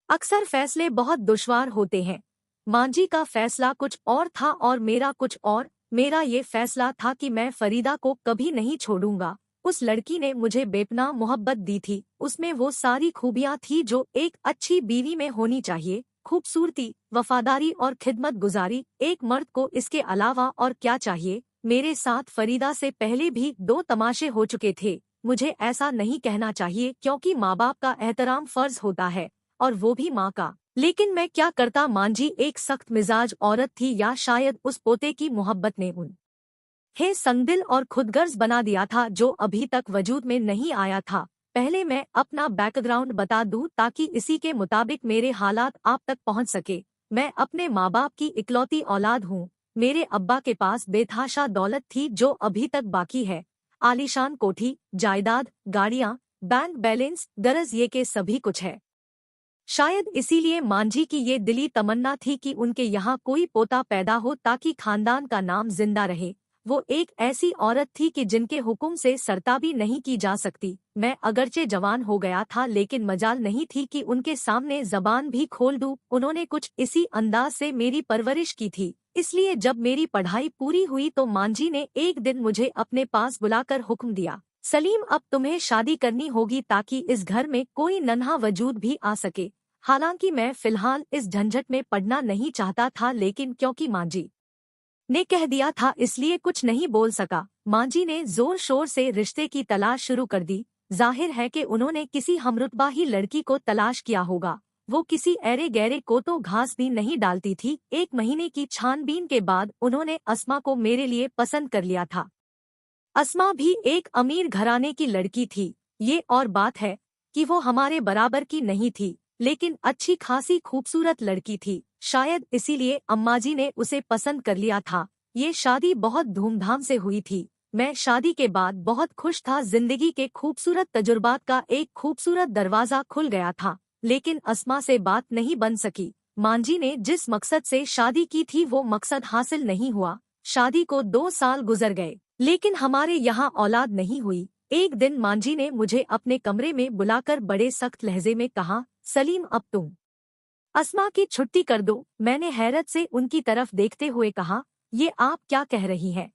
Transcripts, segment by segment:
अक्सर फैसले बहुत दुश्वार होते हैं। माँ जी का फैसला कुछ और था और मेरा कुछ और। मेरा ये फैसला था कि मैं फरीदा को कभी नहीं छोड़ूंगा। उस लड़की ने मुझे बेपनाह मोहब्बत दी थी, उसमें वो सारी खूबियां थी जो एक अच्छी बीवी में होनी चाहिए। खूबसूरती, वफादारी और खिदमत गुजारी। एक मर्द को इसके अलावा और क्या चाहिए। मेरे साथ फरीदा से पहले भी 2 तमाशे हो चुके थे। मुझे ऐसा नहीं कहना चाहिए क्योंकि माँ बाप का एहतराम फर्ज होता है, और वो भी माँ का। लेकिन मैं क्या करता, मांझी एक सख्त मिजाज औरत थी, या शायद उस पोते की मोहब्बत ने उन्हें संगदिल और खुदगर्ज बना दिया था जो अभी तक वजूद में नहीं आया था। पहले मैं अपना बैकग्राउंड बता दूं ताकि इसी के मुताबिक मेरे हालात आप तक पहुंच सके। मैं अपने माँ बाप की इकलौती औलाद हूँ। मेरे अब्बा के पास बेतहाशा दौलत थी जो अभी तक बाकी है। आलीशान कोठी, जायदाद, गाड़ियाँ, बैंक बैलेंस, गरज ये के सभी कुछ है। शायद इसीलिए मांझी की ये दिली तमन्ना थी कि उनके यहाँ कोई पोता पैदा हो ताकि खानदान का नाम जिंदा रहे। वो एक ऐसी औरत थी कि जिनके हुक्म से सरताबी नहीं की जा सकती। मैं अगरचे जवान हो गया था लेकिन मजाल नहीं थी कि उनके सामने जबान भी खोल दूं। उन्होंने कुछ इसी अंदाज से मेरी परवरिश की थी। इसलिए जब मेरी पढ़ाई पूरी हुई तो मांझी ने एक दिन मुझे अपने पास बुलाकर हुक्म दिया, सलीम अब तुम्हें शादी करनी होगी ताकि इस घर में कोई नन्हा वजूद भी आ सके। हालांकि मैं फिलहाल इस झंझट में पड़ना नहीं चाहता था, लेकिन क्योंकि मांझी ने कह दिया था इसलिए कुछ नहीं बोल सका। मांझी ने जोर शोर से रिश्ते की तलाश शुरू कर दी। जाहिर है कि उन्होंने किसी हमरुतबा ही लड़की को तलाश किया होगा। वो किसी ऐरे गहरे को तो घास भी नहीं डालती थी। 1 महीने की छानबीन के बाद उन्होंने अस्मा को मेरे लिए पसंद कर लिया था। अस्मा भी एक अमीर घराने की लड़की थी। ये और बात है कि वो हमारे बराबर की नहीं थी, लेकिन अच्छी खासी खूबसूरत लड़की थी। शायद इसीलिए अम्माजी ने उसे पसंद कर लिया था। ये शादी बहुत धूमधाम से हुई थी। मैं शादी के बाद बहुत खुश था। जिंदगी के खूबसूरत तजुर्बात का एक खूबसूरत दरवाजा खुल गया था। लेकिन अस्मा से बात नहीं बन सकी। मांझी ने जिस मकसद से शादी की थी वो मकसद हासिल नहीं हुआ। शादी को 2 साल गुजर गए, लेकिन हमारे यहाँ औलाद नहीं हुई। एक दिन मांझी ने मुझे अपने कमरे में बुलाकर बड़े सख्त लहजे में कहा, सलीम अब तुम अस्मा की छुट्टी कर दो। मैंने हैरत से उनकी तरफ देखते हुए कहा, ये आप क्या कह रही हैं?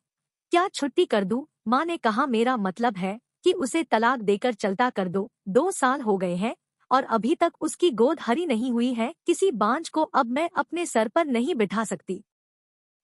क्या छुट्टी कर दूं? माँ ने कहा, मेरा मतलब है कि उसे तलाक देकर चलता कर दो। 2 साल हो गए हैं और अभी तक उसकी गोद हरी नहीं हुई है। किसी बांझ को अब मैं अपने सर पर नहीं बिठा सकती।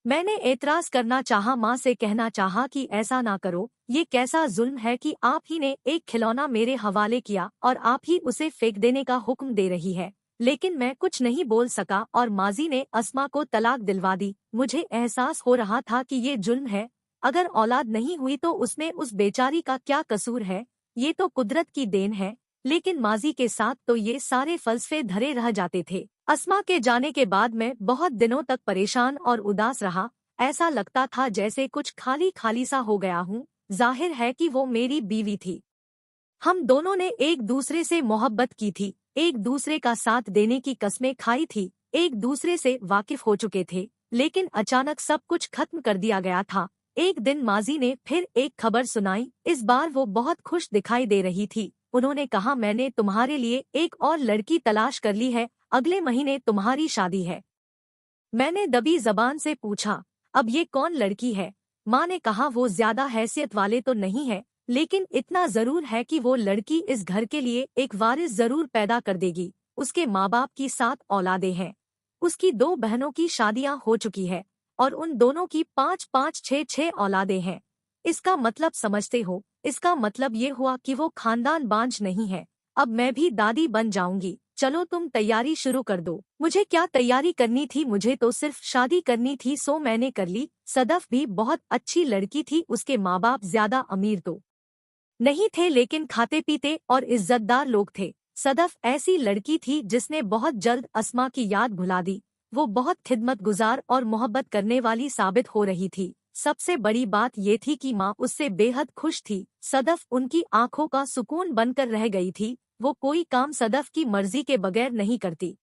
मैंने एतराज करना चाहा, माँ से कहना चाहा कि ऐसा ना करो। ये कैसा जुल्म है कि आप ही ने एक खिलौना मेरे हवाले किया और आप ही उसे फेंक देने का हुक्म दे रही है। लेकिन मैं कुछ नहीं बोल सका और माजी ने अस्मा को तलाक दिलवा दी। मुझे एहसास हो रहा था कि ये जुल्म है। अगर औलाद नहीं हुई तो उसमें उस बेचारी का क्या कसूर है? ये तो कुदरत की देन है। लेकिन माजी के साथ तो ये सारे फलसफे धरे रह जाते थे। अस्मा के जाने के बाद मैं बहुत दिनों तक परेशान और उदास रहा। ऐसा लगता था जैसे कुछ खाली खाली सा हो गया हूँ। जाहिर है कि वो मेरी बीवी थी। हम दोनों ने एक दूसरे से मोहब्बत की थी, एक दूसरे का साथ देने की कस्में खाई थी, एक दूसरे से वाकिफ हो चुके थे। लेकिन अचानक सब कुछ खत्म कर दिया गया था। एक दिन माजी ने फिर एक खबर सुनाई। इस बार वो बहुत खुश दिखाई दे रही थी। उन्होंने कहा, मैंने तुम्हारे लिए एक और लड़की तलाश कर ली है। अगले महीने तुम्हारी शादी है। मैंने दबी जबान से पूछा, अब ये कौन लड़की है? माँ ने कहा, वो ज्यादा हैसियत वाले तो नहीं है, लेकिन इतना जरूर है कि वो लड़की इस घर के लिए एक वारिस जरूर पैदा कर देगी। उसके माँ बाप की 7 औलादें हैं। उसकी 2 बहनों की शादियां हो चुकी है और उन दोनों की 5-5, 6-6 औलादें हैं। इसका मतलब समझते हो? इसका मतलब ये हुआ कि वो खानदान बांझ नहीं है। अब मैं भी दादी बन जाऊंगी। चलो तुम तैयारी शुरू कर दो। मुझे क्या तैयारी करनी थी, मुझे तो सिर्फ शादी करनी थी, सो मैंने कर ली। सदफ भी बहुत अच्छी लड़की थी। उसके माँ बाप ज्यादा अमीर तो नहीं थे, लेकिन खाते पीते और इज्जतदार लोग थे। सदफ ऐसी लड़की थी जिसने बहुत जल्द अस्मा की याद भुला दी। वो बहुत खिदमतगुजार और मोहब्बत करने वाली साबित हो रही थी। सबसे बड़ी बात ये थी कि माँ उससे बेहद खुश थी। सदफ उनकी आंखों का सुकून बनकर रह गई थी। वो कोई काम सदफ की मर्जी के बगैर नहीं करती।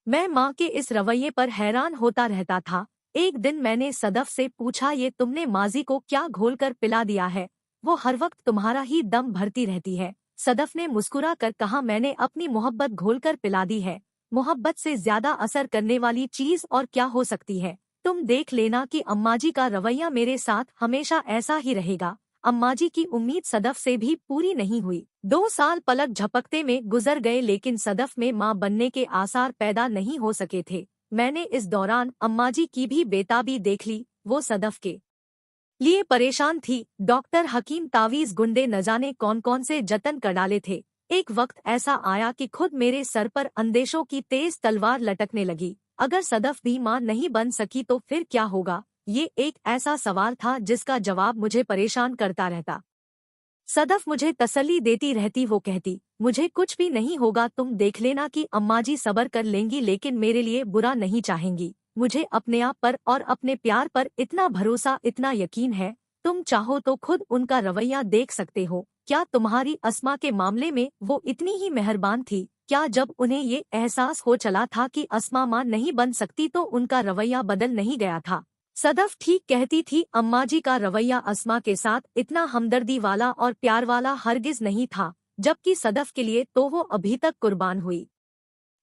मैं माँ के इस रवैये पर हैरान होता रहता था। एक दिन मैंने सदफ से पूछा, ये तुमने माजी को क्या घोलकर पिला दिया है? वो हर वक्त तुम्हारा ही दम भरती रहती है। सदफ ने मुस्कुरा कर कहा, मैंने अपनी मोहब्बत घोलकर पिला दी है। मोहब्बत से ज्यादा असर करने वाली चीज और क्या हो सकती है। तुम देख लेना कि अम्माजी का रवैया मेरे साथ हमेशा ऐसा ही रहेगा। अम्माजी की उम्मीद सदफ से भी पूरी नहीं हुई। 2 साल पलक झपकते में गुजर गए, लेकिन सदफ में मां बनने के आसार पैदा नहीं हो सके थे। मैंने इस दौरान अम्माजी की भी बेताबी देख ली। वो सदफ के लिए परेशान थी। डॉक्टर, हकीम, तावीज, गुंडे, न जाने कौन कौन से जतन कर डाले थे। एक वक्त ऐसा आया कि खुद मेरे सर पर अंदेशों की तेज तलवार लटकने लगी। अगर सदफ भी मां नहीं बन सकी तो फिर क्या होगा? ये एक ऐसा सवाल था जिसका जवाब मुझे परेशान करता रहता। सदफ मुझे तसल्ली देती रहती, वो कहती, मुझे कुछ भी नहीं होगा, तुम देख लेना कि अम्माजी सब्र कर लेंगी, लेकिन मेरे लिए बुरा नहीं चाहेंगी। मुझे अपने आप पर और अपने प्यार पर इतना भरोसा, इतना यकीन है। तुम चाहो तो खुद उनका रवैया देख सकते हो। क्या तुम्हारी अस्मा के मामले में वो इतनी ही मेहरबान थी? क्या जब उन्हें ये एहसास हो चला था कि अस्मा मां नहीं बन सकती तो उनका रवैया बदल नहीं गया था? सदफ ठीक कहती थी। अम्माजी का रवैया अस्मा के साथ इतना हमदर्दी वाला और प्यार वाला हरगिज नहीं था, जबकि सदफ के लिए तो वो अभी तक कुर्बान हुई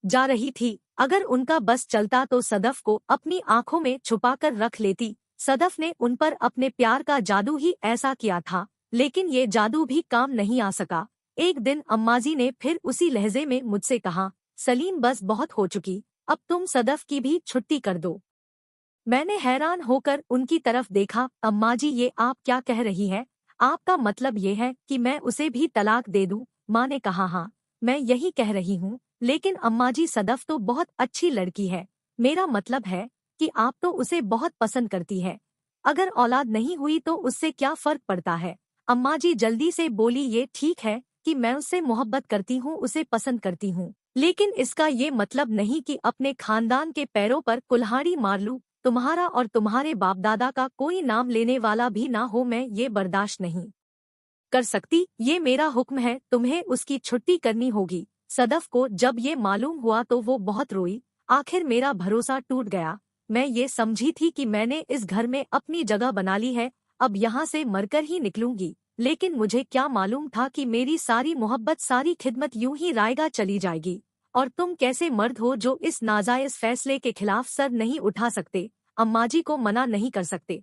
जा रही थी। अगर उनका बस चलता तो सदफ को अपनी आंखों में छुपाकर रख लेती। सदफ ने उन पर अपने प्यार का जादू ही ऐसा किया था, लेकिन ये जादू भी काम नहीं आ सका। एक दिन अम्माजी ने फिर उसी लहजे में मुझसे कहा, सलीम बस बहुत हो चुकी, अब तुम सदफ की भी छुट्टी कर दो। मैंने हैरान होकर उनकी तरफ देखा। अम्माजी, ये आप क्या कह रही है? आपका मतलब ये है कि मैं उसे भी तलाक दे दूं? माँ ने कहा, हाँ, मैं यही कह रही हूँ। लेकिन अम्माजी, सदफ तो बहुत अच्छी लड़की है। मेरा मतलब है कि आप तो उसे बहुत पसंद करती है। अगर औलाद नहीं हुई तो उससे क्या फर्क पड़ता है? अम्माजी जल्दी से बोली, ये ठीक है कि मैं उससे मोहब्बत करती हूँ, उसे पसंद करती हूँ, लेकिन इसका ये मतलब नहीं कि अपने खानदान के पैरों पर कुल्हाड़ी मार लूं। तुम्हारा और तुम्हारे बाप दादा का कोई नाम लेने वाला भी ना हो, मैं ये बर्दाश्त नहीं कर सकती। ये मेरा हुक्म है, तुम्हें उसकी छुट्टी करनी होगी। सदफ को जब ये मालूम हुआ तो वो बहुत रोई। आखिर मेरा भरोसा टूट गया। मैं ये समझी थी कि मैंने इस घर में अपनी जगह बना ली है, अब यहाँ से मरकर ही निकलूंगी। लेकिन मुझे क्या मालूम था कि मेरी सारी मोहब्बत, सारी खिदमत यूं ही रायगा चली जाएगी। और तुम कैसे मर्द हो जो इस नाजायज फैसले के खिलाफ सर नहीं उठा सकते, अम्माजी को मना नहीं कर सकते?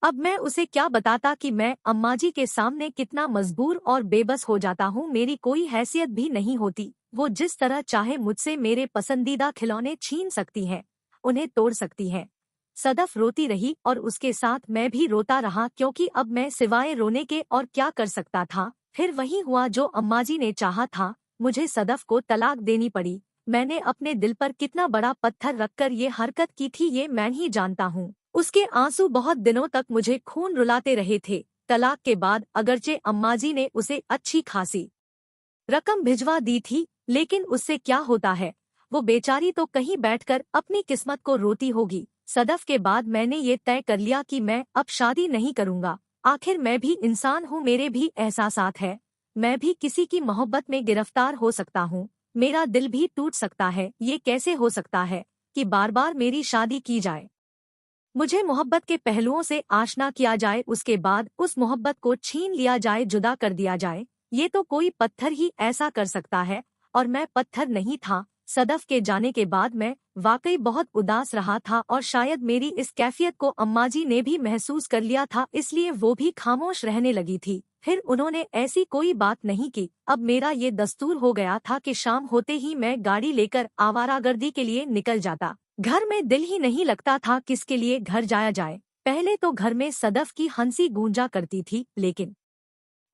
अब मैं उसे क्या बताता कि मैं अम्माजी के सामने कितना मजबूर और बेबस हो जाता हूँ। मेरी कोई हैसियत भी नहीं होती। वो जिस तरह चाहे मुझसे मेरे पसंदीदा खिलौने छीन सकती है, उन्हें तोड़ सकती है। सदफ रोती रही और उसके साथ मैं भी रोता रहा, क्योंकि अब मैं सिवाय रोने के और क्या कर सकता था। फिर वही हुआ जो अम्माजी ने चाहा था, मुझे सदफ को तलाक देनी पड़ी। मैंने अपने दिल पर कितना बड़ा पत्थर रखकर ये हरकत की थी, ये मैं ही जानता हूँ। उसके आंसू बहुत दिनों तक मुझे खून रुलाते रहे थे। तलाक के बाद अगरचे अम्माजी ने उसे अच्छी खासी रकम भिजवा दी थी, लेकिन उससे क्या होता है? वो बेचारी तो कहीं बैठकर अपनी किस्मत को रोती होगी। सदफ के बाद मैंने ये तय कर लिया कि मैं अब शादी नहीं करूँगा। आखिर मैं भी इंसान हूँ, मेरे भी एहसासात है। मैं भी किसी की मोहब्बत में गिरफ्तार हो सकता हूँ। मेरा दिल भी टूट सकता है। ये कैसे हो सकता है कि बार बार मेरी शादी की जाए, मुझे मोहब्बत के पहलुओं से आशना किया जाए, उसके बाद उस मोहब्बत को छीन लिया जाए, जुदा कर दिया जाए? ये तो कोई पत्थर ही ऐसा कर सकता है, और मैं पत्थर नहीं था। सदफ के जाने के बाद मैं वाकई बहुत उदास रहा था, और शायद मेरी इस कैफियत को अम्माजी ने भी महसूस कर लिया था, इसलिए वो भी खामोश रहने लगी थी। फिर उन्होंने ऐसी कोई बात नहीं की। अब मेरा ये दस्तूर हो गया था कि शाम होते ही मैं गाड़ी लेकर आवारागर्दी के लिए निकल जाता। घर में दिल ही नहीं लगता था किसके लिए घर जाया जाए। पहले तो घर में सदफ की हंसी गूंजा करती थी, लेकिन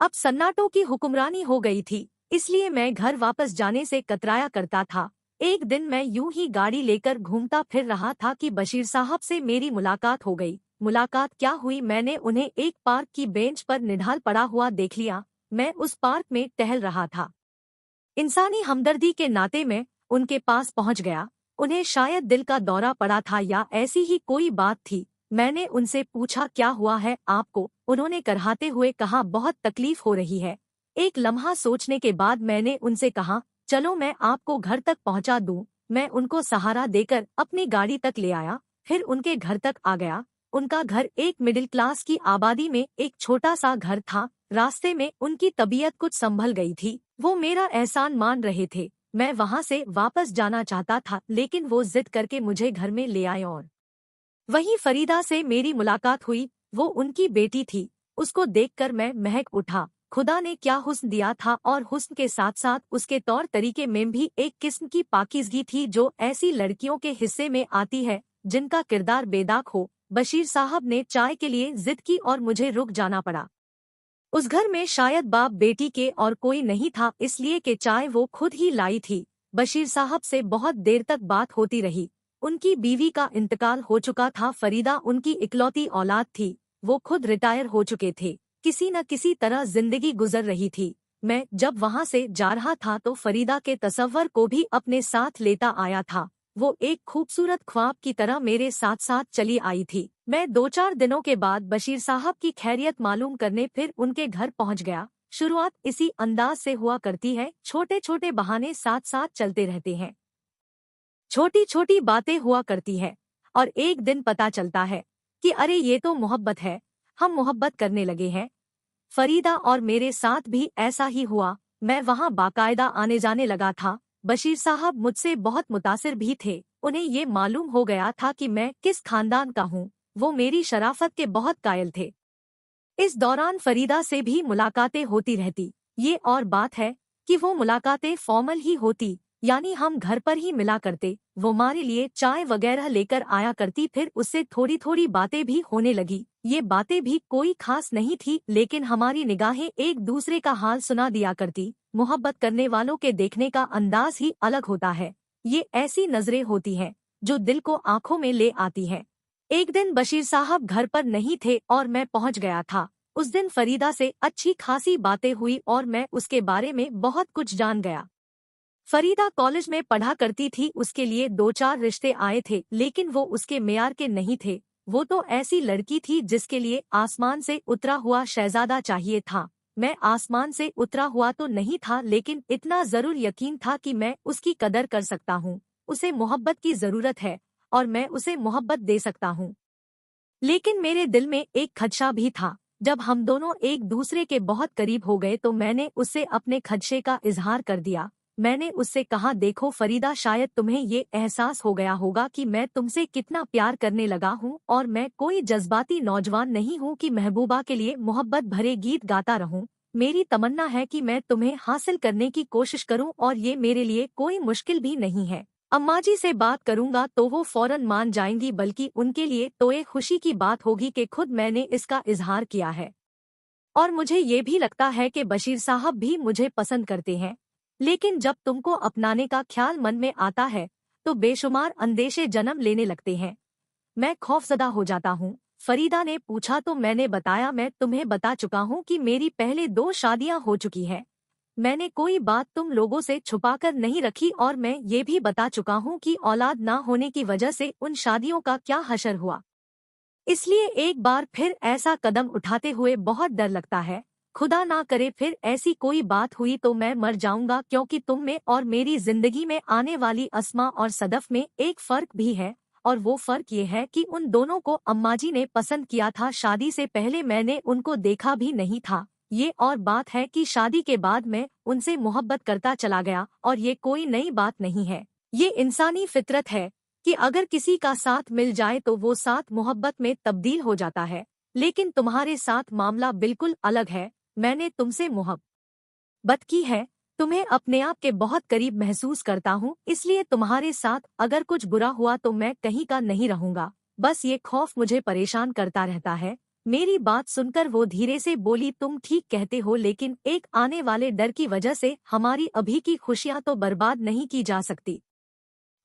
अब सन्नाटों की हुक्मरानी हो गई थी, इसलिए मैं घर वापस जाने से कतराया करता था। एक दिन मैं यूं ही गाड़ी लेकर घूमता फिर रहा था कि बशीर साहब से मेरी मुलाकात हो गई। मुलाकात क्या हुई, मैंने उन्हें एक पार्क की बेंच पर निढाल पड़ा हुआ देख लिया। मैं उस पार्क में टहल रहा था। इंसानी हमदर्दी के नाते मैं उनके पास पहुंच गया। उन्हें शायद दिल का दौरा पड़ा था या ऐसी ही कोई बात थी। मैंने उनसे पूछा, क्या हुआ है आपको? उन्होंने करहाते हुए कहा, बहुत तकलीफ हो रही है। एक लम्हा सोचने के बाद मैंने उनसे कहा, चलो मैं आपको घर तक पहुंचा दूं। मैं उनको सहारा देकर अपनी गाड़ी तक ले आया, फिर उनके घर तक आ गया। उनका घर एक मिडिल क्लास की आबादी में एक छोटा सा घर था। रास्ते में उनकी तबीयत कुछ संभल गई थी। वो मेरा एहसान मान रहे थे। मैं वहाँ से वापस जाना चाहता था, लेकिन वो जिद करके मुझे घर में ले आए और वहीं फरीदा से मेरी मुलाकात हुई। वो उनकी बेटी थी। उसको देखकर मैं महक उठा। खुदा ने क्या हुस्न दिया था, और हुस्न के साथ साथ उसके तौर तरीके में भी एक किस्म की पाकीज़गी थी जो ऐसी लड़कियों के हिस्से में आती है जिनका किरदार बेदाग हो। बशीर साहब ने चाय के लिए जिद की और मुझे रुक जाना पड़ा। उस घर में शायद बाप बेटी के और कोई नहीं था, इसलिए कि चाय वो खुद ही लाई थी। बशीर साहब से बहुत देर तक बात होती रही। उनकी बीवी का इंतकाल हो चुका था। फरीदा उनकी इकलौती औलाद थी। वो खुद रिटायर हो चुके थे। किसी न किसी तरह जिंदगी गुजर रही थी। मैं जब वहाँ से जा रहा था तो फरीदा के तसव्वुर को भी अपने साथ लेता आया था। वो एक खूबसूरत ख्वाब की तरह मेरे साथ साथ चली आई थी। मैं 2-4 दिनों के बाद बशीर साहब की खैरियत मालूम करने फिर उनके घर पहुंच गया। शुरुआत इसी अंदाज से हुआ करती है, छोटे छोटे बहाने साथ साथ चलते रहते हैं, छोटी छोटी बातें हुआ करती है, और एक दिन पता चलता है कि अरे ये तो मोहब्बत है, हम मोहब्बत करने लगे हैं। फरीदा और मेरे साथ भी ऐसा ही हुआ। मैं वहाँ बाकायदा आने जाने लगा था। बशीर साहब मुझसे बहुत मुतासिर भी थे। उन्हें ये मालूम हो गया था कि मैं किस खानदान का हूँ। वो मेरी शराफत के बहुत कायल थे। इस दौरान फरीदा से भी मुलाकातें होती रहती। ये और बात है कि वो मुलाकातें फॉर्मल ही होती, यानी हम घर पर ही मिला करते। वो हमारे लिए चाय वगैरह लेकर आया करती, फिर उससे थोड़ी थोड़ी बातें भी होने लगी। ये बातें भी कोई खास नहीं थी, लेकिन हमारी निगाहें एक दूसरे का हाल सुना दिया करती। मोहब्बत करने वालों के देखने का अंदाज ही अलग होता है। ये ऐसी नजरें होती हैं जो दिल को आंखों में ले आती हैं। एक दिन बशीर साहब घर पर नहीं थे और मैं पहुंच गया था। उस दिन फरीदा से अच्छी खासी बातें हुई और मैं उसके बारे में बहुत कुछ जान गया। फरीदा कॉलेज में पढ़ा करती थी। उसके लिए 2-4 रिश्ते आए थे, लेकिन वो उसके मेयार के नहीं थे। वो तो ऐसी लड़की थी जिसके लिए आसमान से उतरा हुआ शहजादा चाहिए था। मैं आसमान से उतरा हुआ तो नहीं था, लेकिन इतना जरूर यकीन था कि मैं उसकी कदर कर सकता हूँ। उसे मोहब्बत की जरूरत है और मैं उसे मोहब्बत दे सकता हूँ। लेकिन मेरे दिल में एक खदशा भी था। जब हम दोनों एक दूसरे के बहुत करीब हो गए तो मैंने उससे अपने खदशे का इजहार कर दिया। मैंने उससे कहा, देखो फरीदा, शायद तुम्हें ये एहसास हो गया होगा कि मैं तुमसे कितना प्यार करने लगा हूँ, और मैं कोई जज्बाती नौजवान नहीं हूँ कि महबूबा के लिए मोहब्बत भरे गीत गाता रहूँ। मेरी तमन्ना है कि मैं तुम्हें हासिल करने की कोशिश करूँ, और ये मेरे लिए कोई मुश्किल भी नहीं है। अम्मा जी से बात करूंगा तो वो फौरन मान जाएंगी, बल्कि उनके लिए तो एक खुशी की बात होगी कि खुद मैंने इसका इजहार किया है। और मुझे ये भी लगता है कि बशीर साहब भी मुझे पसंद करते हैं। लेकिन जब तुमको अपनाने का ख्याल मन में आता है तो बेशुमार अंदेशे जन्म लेने लगते हैं। मैं खौफजदा हो जाता हूँ। फरीदा ने पूछा तो मैंने बताया, मैं तुम्हें बता चुका हूँ कि मेरी पहले 2 शादियाँ हो चुकी हैं। मैंने कोई बात तुम लोगों से छुपाकर नहीं रखी, और मैं ये भी बता चुका हूँ कि औलाद ना होने की वजह से उन शादियों का क्या हशर हुआ। इसलिए एक बार फिर ऐसा कदम उठाते हुए बहुत डर लगता है। खुदा ना करे फिर ऐसी कोई बात हुई तो मैं मर जाऊंगा, क्योंकि तुम में और मेरी जिंदगी में आने वाली अस्मा और सदफ में एक फर्क भी है, और वो फर्क ये है कि उन दोनों को अम्माजी ने पसंद किया था। शादी से पहले मैंने उनको देखा भी नहीं था। ये और बात है कि शादी के बाद मैं उनसे मोहब्बत करता चला गया, और ये कोई नई बात नहीं है। ये इंसानी फितरत है कि अगर किसी का साथ मिल जाए तो वो साथ मोहब्बत में तब्दील हो जाता है। लेकिन तुम्हारे साथ मामला बिल्कुल अलग है। मैंने तुमसे मोहब्बत की है, तुम्हें अपने आप के बहुत करीब महसूस करता हूँ, इसलिए तुम्हारे साथ अगर कुछ बुरा हुआ तो मैं कहीं का नहीं रहूंगा। बस ये खौफ मुझे परेशान करता रहता है। मेरी बात सुनकर वो धीरे से बोली, तुम ठीक कहते हो, लेकिन एक आने वाले डर की वजह से हमारी अभी की खुशियां तो बर्बाद नहीं की जा सकती।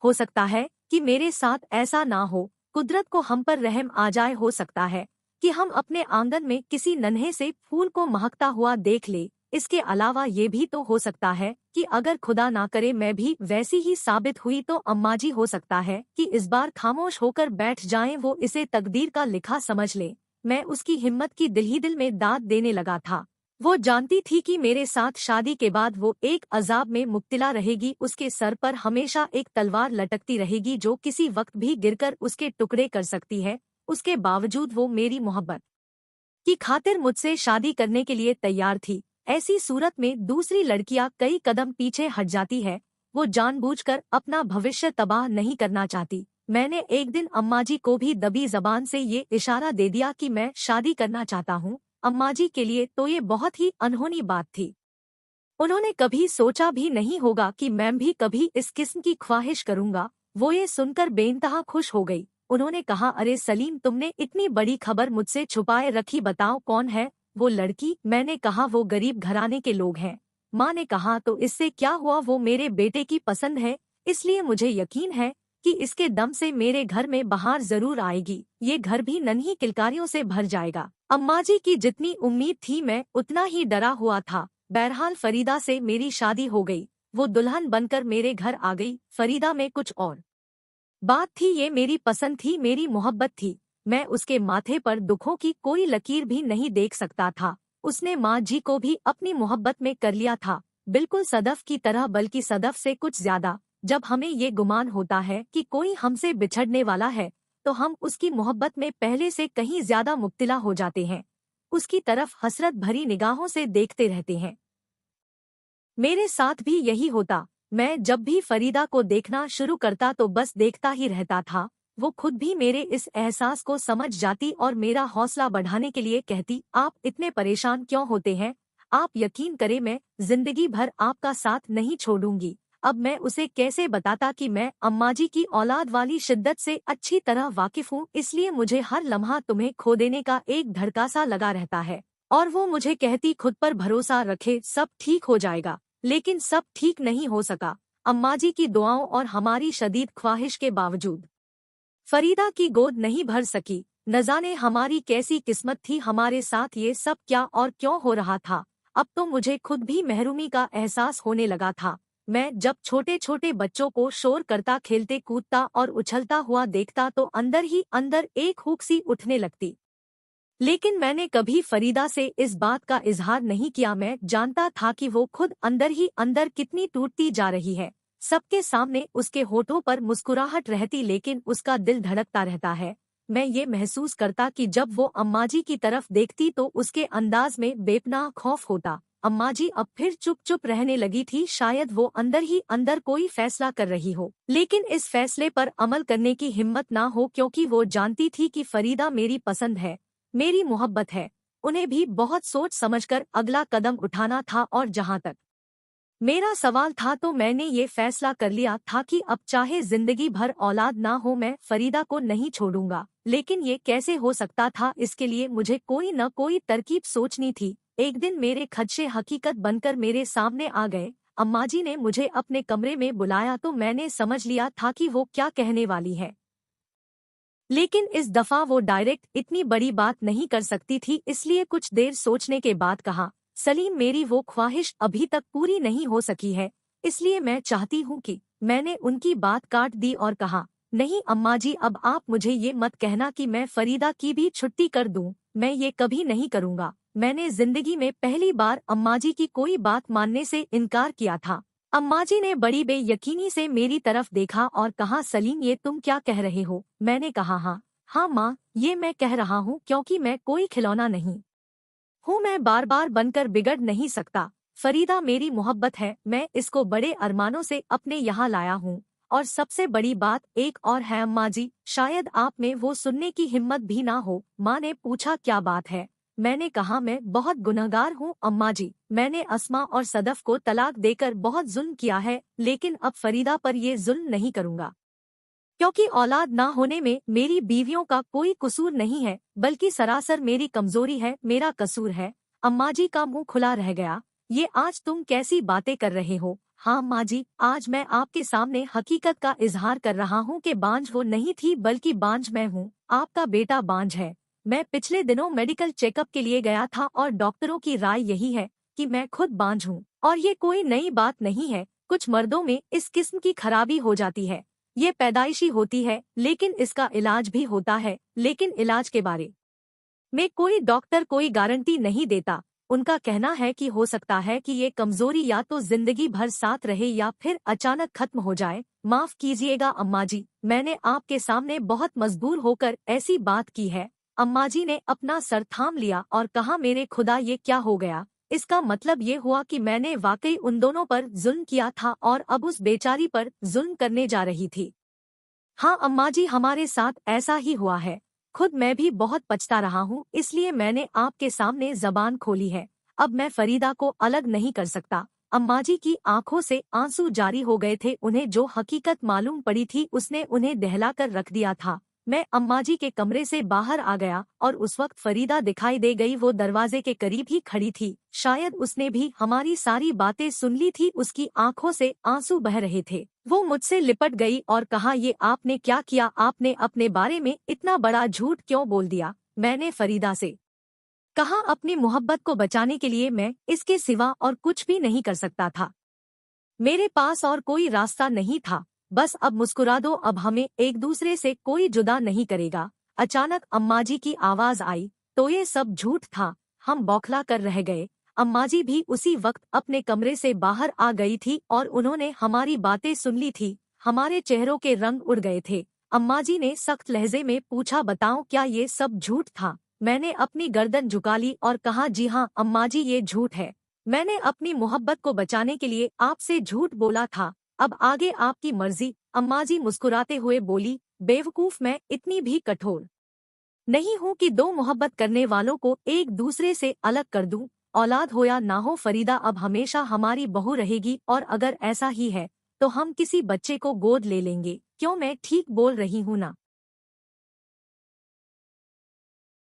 हो सकता है कि मेरे साथ ऐसा ना हो, कुदरत को हम पर रहम आ जाए। हो सकता है कि हम अपने आंगन में किसी नन्हे से फूल को महकता हुआ देख ले। इसके अलावा ये भी तो हो सकता है कि अगर खुदा ना करे मैं भी वैसी ही साबित हुई तो अम्माजी हो सकता है कि इस बार खामोश होकर बैठ जाएं, वो इसे तकदीर का लिखा समझ ले। मैं उसकी हिम्मत की दिल ही दिल में दाद देने लगा था। वो जानती थी कि मेरे साथ शादी के बाद वो एक अजाब में मुब्तला रहेगी। उसके सर पर हमेशा एक तलवार लटकती रहेगी जो किसी वक्त भी गिरकर उसके टुकड़े कर सकती है। उसके बावजूद वो मेरी मोहब्बत की खातिर मुझसे शादी करने के लिए तैयार थी। ऐसी सूरत में दूसरी लड़कियां कई कदम पीछे हट जाती है। वो जानबूझकर अपना भविष्य तबाह नहीं करना चाहती। मैंने एक दिन अम्मा जी को भी दबी जबान से ये इशारा दे दिया कि मैं शादी करना चाहता हूँ। अम्मा जी के लिए तो ये बहुत ही अनहोनी बात थी। उन्होंने कभी सोचा भी नहीं होगा कि मैं भी कभी इस किस्म की ख्वाहिश करूंगा। वो ये सुनकर बेइंतहा खुश हो गई। उन्होंने कहा, अरे सलीम, तुमने इतनी बड़ी खबर मुझसे छुपाए रखी, बताओ कौन है वो लड़की। मैंने कहा, वो गरीब घराने के लोग हैं। माँ ने कहा, तो इससे क्या हुआ, वो मेरे बेटे की पसंद है, इसलिए मुझे यकीन है कि इसके दम से मेरे घर में बहार जरूर आएगी। ये घर भी नन्ही किलकारियों से भर जाएगा। अम्मा जी की जितनी उम्मीद थी मैं उतना ही डरा हुआ था। बहरहाल फरीदा से मेरी शादी हो गई। वो दुल्हन बनकर मेरे घर आ गई। फरीदा में कुछ और बात थी, ये मेरी पसंद थी, मेरी मोहब्बत थी। मैं उसके माथे पर दुखों की कोई लकीर भी नहीं देख सकता था। उसने माँ जी को भी अपनी मोहब्बत में कर लिया था, बिल्कुल सदफ की तरह, बल्कि सदफ से कुछ ज्यादा। जब हमें ये गुमान होता है कि कोई हमसे बिछड़ने वाला है, तो हम उसकी मोहब्बत में पहले से कहीं ज्यादा मुब्तिला हो जाते हैं, उसकी तरफ हसरत भरी निगाहों से देखते रहते हैं। मेरे साथ भी यही होता। मैं जब भी फरीदा को देखना शुरू करता तो बस देखता ही रहता था। वो खुद भी मेरे इस एहसास को समझ जाती और मेरा हौसला बढ़ाने के लिए कहती, आप इतने परेशान क्यों होते हैं? आप यकीन करें, मैं जिंदगी भर आपका साथ नहीं छोड़ूंगी। अब मैं उसे कैसे बताता कि मैं अम्माजी की औलाद वाली शिद्दत से अच्छी तरह वाकिफ हूँ, इसलिए मुझे हर लम्हा तुम्हें खो देने का एक धड़का सा लगा रहता है। और वो मुझे कहती, खुद पर भरोसा रखे, सब ठीक हो जाएगा। लेकिन सब ठीक नहीं हो सका। अम्माजी की दुआओं और हमारी शदीद ख्वाहिश के बावजूद फरीदा की गोद नहीं भर सकी। न जाने हमारी कैसी किस्मत थी, हमारे साथ ये सब क्या और क्यों हो रहा था। अब तो मुझे खुद भी महरूमी का एहसास होने लगा था। मैं जब छोटे छोटे बच्चों को शोर करता, खेलते कूदता और उछलता हुआ देखता तो अंदर ही अंदर एक हुक सी उठने लगती। लेकिन मैंने कभी फरीदा से इस बात का इजहार नहीं किया। मैं जानता था कि वो खुद अंदर ही अंदर कितनी टूटती जा रही है। सबके सामने उसके होठों पर मुस्कुराहट रहती, लेकिन उसका दिल धड़कता रहता है। मैं ये महसूस करता कि जब वो अम्माजी की तरफ देखती तो उसके अंदाज में बेपनाह खौफ होता। अम्माजी अब फिर चुप चुप रहने लगी थी। शायद वो अंदर ही अंदर कोई फैसला कर रही हो, लेकिन इस फैसले पर अमल करने की हिम्मत ना हो, क्योंकि वो जानती थी कि फरीदा मेरी पसंद है, मेरी मोहब्बत है। उन्हें भी बहुत सोच समझकर अगला कदम उठाना था। और जहां तक मेरा सवाल था, तो मैंने ये फैसला कर लिया था कि अब चाहे जिंदगी भर औलाद ना हो, मैं फरीदा को नहीं छोड़ूंगा। लेकिन ये कैसे हो सकता था, इसके लिए मुझे कोई न कोई तरकीब सोचनी थी। एक दिन मेरे खदशे हकीकत बनकर मेरे सामने आ गए। अम्माजी ने मुझे अपने कमरे में बुलाया तो मैंने समझ लिया था कि वो क्या कहने वाली है। लेकिन इस दफा वो डायरेक्ट इतनी बड़ी बात नहीं कर सकती थी, इसलिए कुछ देर सोचने के बाद कहा, सलीम, मेरी वो ख्वाहिश अभी तक पूरी नहीं हो सकी है, इसलिए मैं चाहती हूँ कि। मैंने उनकी बात काट दी और कहा, नहीं अम्मा जी, अब आप मुझे ये मत कहना कि मैं फरीदा की भी छुट्टी कर दूं। मैं ये कभी नहीं करूँगा। मैंने जिंदगी में पहली बार अम्मा जी की कोई बात मानने से इनकार किया था। अम्माजी ने बड़ी बेयकीनी से मेरी तरफ देखा और कहा, सलीम, ये तुम क्या कह रहे हो? मैंने कहा, हाँ माँ, ये मैं कह रहा हूँ क्योंकि मैं कोई खिलौना नहीं हूँ। मैं बार बार बनकर बिगड़ नहीं सकता। फरीदा मेरी मोहब्बत है, मैं इसको बड़े अरमानों से अपने यहाँ लाया हूँ। और सबसे बड़ी बात एक और है अम्मा जी, शायद आप में वो सुनने की हिम्मत भी ना हो। माँ ने पूछा, क्या बात है? मैंने कहा, मैं बहुत गुनहगार हूँ अम्मा जी। मैंने अस्मा और सदफ को तलाक देकर बहुत जुल्म किया है, लेकिन अब फरीदा पर ये जुल्म नहीं करूँगा, क्योंकि औलाद ना होने में मेरी बीवियों का कोई कसूर नहीं है, बल्कि सरासर मेरी कमजोरी है, मेरा कसूर है। अम्मा जी का मुंह खुला रह गया। ये आज तुम कैसी बातें कर रहे हो? हाँ अम्मा जी, आज मैं आपके सामने हकीकत का इजहार कर रहा हूँ कि बांझ वो नहीं थी, बल्कि बांझ मैं हूँ। आपका बेटा बांझ है। मैं पिछले दिनों मेडिकल चेकअप के लिए गया था और डॉक्टरों की राय यही है कि मैं खुद बांझ हूँ। और ये कोई नई बात नहीं है। कुछ मर्दों में इस किस्म की खराबी हो जाती है। ये पैदाइशी होती है, लेकिन इसका इलाज भी होता है। लेकिन इलाज के बारे में कोई डॉक्टर कोई गारंटी नहीं देता। उनका कहना है कि हो सकता है कि ये कमजोरी या तो जिंदगी भर साथ रहे या फिर अचानक खत्म हो जाए। माफ कीजिएगा अम्मा जी, मैंने आपके सामने बहुत मजबूर होकर ऐसी बात की है। अम्मा जी ने अपना सर थाम लिया और कहा, मेरे खुदा, ये क्या हो गया? इसका मतलब ये हुआ कि मैंने वाकई उन दोनों पर जुल्म किया था और अब उस बेचारी पर जुल्म करने जा रही थी। हाँ अम्मा जी, हमारे साथ ऐसा ही हुआ है। खुद मैं भी बहुत पछता रहा हूँ, इसलिए मैंने आपके सामने जबान खोली है। अब मैं फरीदा को अलग नहीं कर सकता। अम्मा जी की आंखों से आंसू जारी हो गए थे। उन्हें जो हकीकत मालूम पड़ी थी उसने उन्हें दहलाकर रख दिया था। मैं अम्मा जी के कमरे से बाहर आ गया और उस वक्त फरीदा दिखाई दे गई। वो दरवाजे के करीब ही खड़ी थी। शायद उसने भी हमारी सारी बातें सुन ली थी। उसकी आंखों से आंसू बह रहे थे। वो मुझसे लिपट गई और कहा, ये आपने क्या किया? आपने अपने बारे में इतना बड़ा झूठ क्यों बोल दिया? मैंने फरीदा से कहा, अपनी मोहब्बत को बचाने के लिए मैं इसके सिवा और कुछ भी नहीं कर सकता था। मेरे पास और कोई रास्ता नहीं था। बस अब मुस्कुरा दो, अब हमें एक दूसरे से कोई जुदा नहीं करेगा। अचानक अम्मा जी की आवाज आई, तो ये सब झूठ था। हम बौखला कर रह गए। अम्मा जी भी उसी वक्त अपने कमरे से बाहर आ गई थी और उन्होंने हमारी बातें सुन ली थी। हमारे चेहरों के रंग उड़ गए थे। अम्मा जी ने सख्त लहजे में पूछा, बताओ क्या ये सब झूठ था? मैंने अपनी गर्दन झुका ली और कहा, जी हाँ अम्मा जी, ये झूठ है। मैंने अपनी मोहब्बत को बचाने के लिए आपसे झूठ बोला था। अब आगे आपकी मर्जी। अम्मा जी मुस्कुराते हुए बोली, बेवकूफ, मैं इतनी भी कठोर नहीं हूँ कि दो मोहब्बत करने वालों को एक दूसरे से अलग कर दूं। औलाद हो या ना हो, फरीदा अब हमेशा हमारी बहू रहेगी और अगर ऐसा ही है तो हम किसी बच्चे को गोद ले लेंगे। क्यों, मैं ठीक बोल रही हूँ ना?